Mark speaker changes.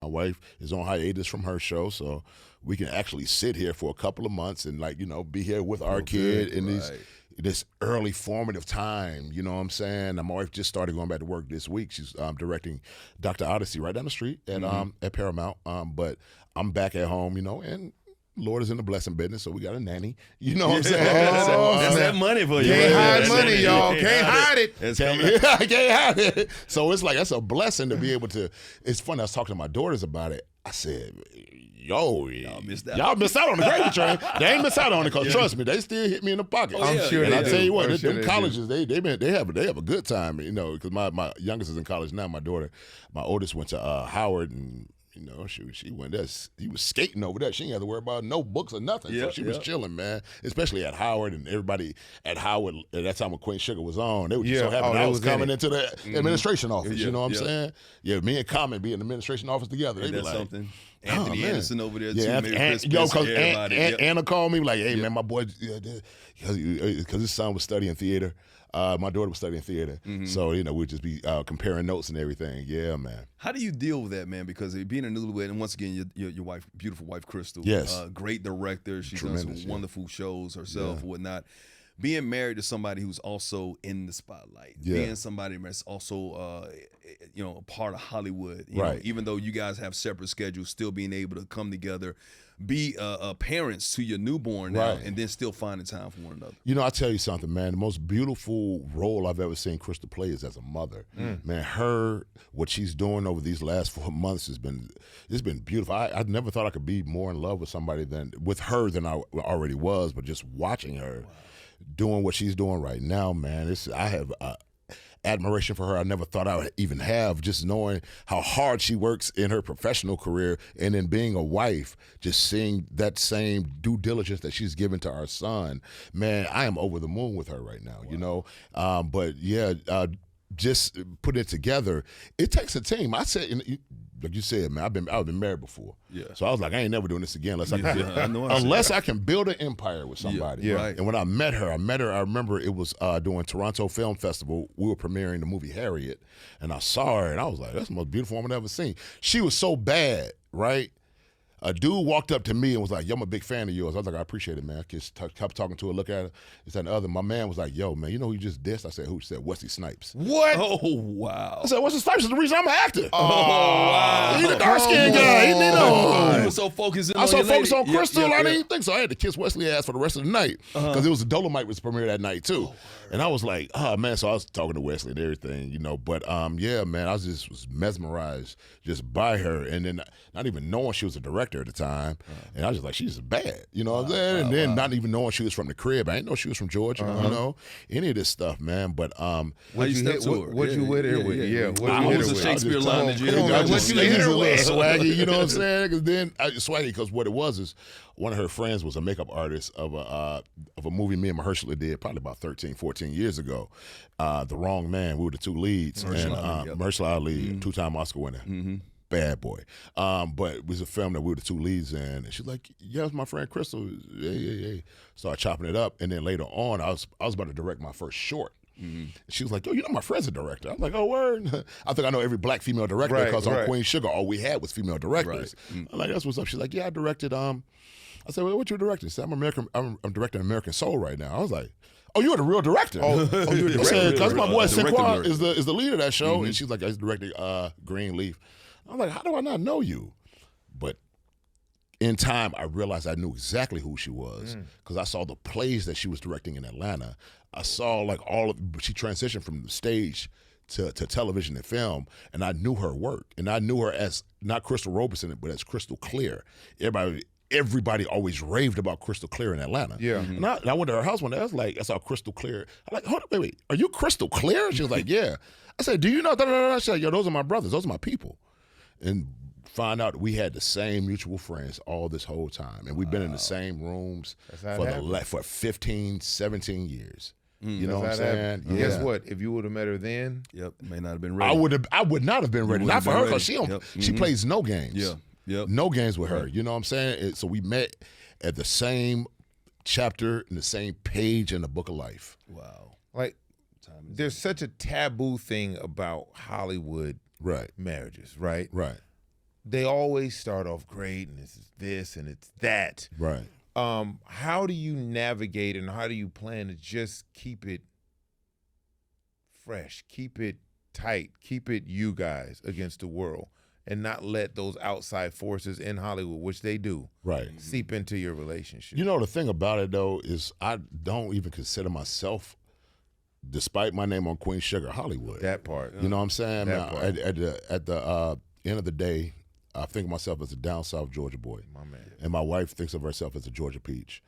Speaker 1: My wife is on hiatus from her show, so we can actually sit here for a couple of months and be here with our kid in this early formative time. You know what I'm saying? And my wife just started going back to work this week. She's directing Dr. Odyssey right down the street at Paramount. But I'm back at home, and Lord is in the blessing business, so we got a nanny. You know what I'm saying?
Speaker 2: That's that money for you.
Speaker 3: Can't hide money, y'all. Can't hide it.
Speaker 1: I can't hide it. So it's like, that's a blessing to be able to. It's funny, I was talking to my daughters about it. I said, y'all missed out on the gravy train. They ain't missed out on it, because trust me, they still hit me in the pocket.
Speaker 3: I'm sure
Speaker 1: and
Speaker 3: they
Speaker 1: I
Speaker 3: do.
Speaker 1: tell you what,
Speaker 3: I'm sure
Speaker 1: them
Speaker 3: they
Speaker 1: colleges, they have a good time, because my youngest is in college now. My oldest went to Howard, and she went there. He was skating over there. She didn't have to worry about no books or nothing. So she was chilling, man. Especially at Howard, and everybody at Howard at that time when Queen Sugar was on, they were just so happy I was coming into the administration office. You know what I'm saying? Yeah, me and Common be in the administration office together. They be like,
Speaker 2: something. Anthony Anderson over there too.
Speaker 1: Anna called me like, hey man, my boy, because his son was studying theater. My daughter was studying theater, so we'd just be comparing notes and everything. Yeah, man.
Speaker 2: How do you deal with that, man? Because being a newlywed, and once again, your wife, beautiful wife, Crystle, great director. She's done some wonderful shows herself, whatnot. Being married to somebody who's also in the spotlight, being somebody that's also, a part of Hollywood, you know, even though you guys have separate schedules, still being able to come together, be parents to your newborn now, and then still finding time for one another.
Speaker 1: I tell you something, man. The most beautiful role I've ever seen Crystle play is as a mother. Man, what she's doing over these last 4 months it's been beautiful. I never thought I could be more in love with her than I already was, but just watching her doing what she's doing right now, man. I have admiration for her I never thought I would even have, just knowing how hard she works in her professional career, and then being a wife, just seeing that same due diligence that she's given to our son. Man, I am over the moon with her right now, but just putting it together, it takes a team. I said, like you said, man, I've been married before. Yeah. So I was like, I ain't never doing this again unless I can build an empire with somebody.
Speaker 2: Yeah. Right.
Speaker 1: And when I met her, I remember it was during Toronto Film Festival. We were premiering the movie Harriet, and I saw her, and I was like, that's the most beautiful woman I've ever seen. She was so bad, right? A dude walked up to me and was like, yo, I'm a big fan of yours. I was like, I appreciate it, man. I just kept talking to her, look at her, this and the other. My man was like, yo, man, you know who you just dissed? I said, who? She said, Wesley Snipes.
Speaker 3: What?
Speaker 2: Oh, wow.
Speaker 1: I said, Wesley Snipes is the reason I'm an actor.
Speaker 2: Oh, wow.
Speaker 1: He's a dark-skinned guy.
Speaker 2: You were so focused
Speaker 1: on Crystle, I didn't even think so. I had to kiss Wesley's ass for the rest of the night, because it was a Dolomite was premiered that night, too. And I was like, oh, man, so I was talking to Wesley and everything, but yeah, man, I was mesmerized just by her, and then not even knowing she was a director at the time, and I was just like, she's bad, you know what I'm saying? And then not even knowing she was from the crib. I didn't know she was from Georgia, any of this stuff, man, but
Speaker 3: what you hit her with? Yeah,
Speaker 2: what was the Shakespeare line that you hit?
Speaker 1: What you hit her with? Swaggy, you know what I'm saying? Because then, Swaggy, because what it was is, one of her friends was a makeup artist of a movie me and Mahershala did probably about 13, 14 years ago. The Wrong Man. We were the two leads. Mahershala Ali, two-time Oscar winner. Bad boy. But it was a film that we were the two leads in. And she's like, yeah, it's my friend Crystle. Yeah. Started chopping it up. And then later on, I was about to direct my first short. She was like, yo, my friend's a director. I was like, oh, word. I think I know every black female director, because on Queen Sugar, all we had was female directors. I'm like, that's what's up. She's like, yeah, I directed, I said, well, what you directing? She said, I'm directing American Soul right now. I was like, oh, you're the real director.
Speaker 3: You're the director.
Speaker 1: Because my boy Sinqua is the lead of that show, and she's like, I was directing Greenleaf. I was like, how do I not know you? But in time, I realized I knew exactly who she was, because I saw the plays that she was directing in Atlanta. I saw she transitioned from the stage to television and film, and I knew her work, and I knew her as not Crystle Roberson, but as Crystal Clear. Everybody always raved about Crystal Clear in Atlanta. Yeah. And I went to her house one day. I was like, I saw Crystal Clear. I'm like, hold on, wait, are you Crystal Clear? She was like, yeah. I said, do you know? She said, yo, those are my brothers. Those are my people. And find out we had the same mutual friends all this whole time. And we've been in the same rooms for 15, 17 years. You know what I'm saying?
Speaker 3: Yeah. Guess what? If you would have met her then,
Speaker 2: may not have been ready.
Speaker 1: I would not have been ready. Not for her, because she plays no games. No games with her. You know what I'm saying? So we met at the same chapter and the same page in the book of life.
Speaker 3: Wow. Like, there's such a taboo thing about Hollywood marriages, right?
Speaker 1: Right.
Speaker 3: they always start off great, and it's this and it's that.
Speaker 1: Right.
Speaker 3: How do you navigate and how do you plan to just keep it fresh, keep it tight, keep it you guys against the world, and not let those outside forces in Hollywood, which they do, seep into your relationship?
Speaker 1: You know, the thing about it, though, is I don't even consider myself, despite my name on Queen Sugar, Hollywood.
Speaker 3: That part.
Speaker 1: You know what I'm saying?
Speaker 3: That
Speaker 1: At the end of the day, I think of myself as a down south Georgia boy.
Speaker 3: My man.
Speaker 1: And my wife thinks of herself as a Georgia peach.